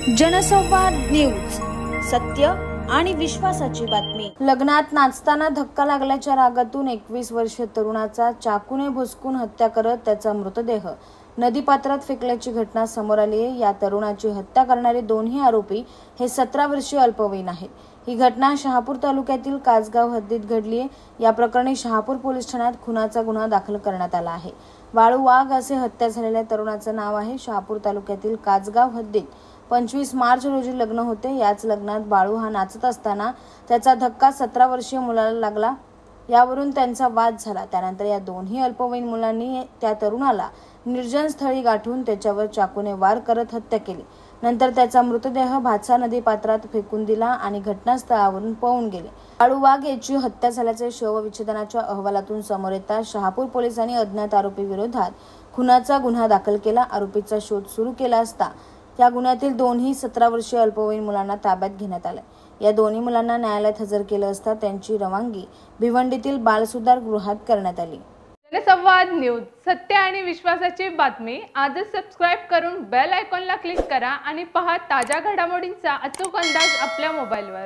जनसंवाद न्यूज, सत्य आणि विश्वासाची बातमी। लग्नात नाचताना धक्का लागल्याच्या रागातून 21 वर्षीय तरुणाचा चाकूने भुसकून हत्या करत त्याचा मृतदेह नदीपात्रात फेकल्याची घटना समोर आली आहे। या तरुणाची हत्या करणारे दोन्ही आरोपी हे 17 वर्षीय अल्पवयीन आहेत। ही घटना शहापूर तालुक्यातील कासगाव हद्दीत घडली आहे। या प्रकरणी शहापूर पोलीस ठाण्यात खुनाचा गुन्हा दाखल करण्यात आला आहे। बाळू वाघ असे हत्या झालेल्या तरुणाचं नाव आहे। शहापूर तालुक्यातील कासगाव हद्दीत 25 मार्च रोजी लग्न होते। याच लग्नात बाळू हा नाचत असताना त्याचा धक्का 17 वर्षीय मुलाला लागला। यावरून त्यांचा वाद झाला। त्यानंतर या दोन्ही अल्पवयीन मुलांनी त्या तरुणाला निर्जन स्थळी गाठून त्याच्यावर चाकूने वार करत हत्या केली। नंतर त्याचा मृतदेह भातसा नदी पात्रात फेकून दिला आणि घटनास्थळावरून पळून गेले। बाळू वाघ याची हत्या झाल्याचे शवविच्छेदनाच्या अहवालातून समोर येताच शहापूर पोलिसांनी अज्ञात आरोपी विरोधात खुनाचा गुन्हा दाखल केला। आरोपीचा शोध सुरू केला असता या गुन्ह्यातील दोन्ही 17 वर्षीय अल्पवयीन मुलांना ताब्यात घेण्यात आले। या दोन्ही मुलांना न्यायालयात हजर केलं असता त्यांची रवानगी भिवंडीतील बालसुधार गृहात करण्यात आली। जनसंवाद न्यूज, सत्य आणि विश्वासाची बातमी। आजच सबस्क्राइब करून बेल आयकॉनला क्लिक करा आणि पहा ताज्या घडामोडींचा अचूक अंदाज आपल्या मोबाईलवर।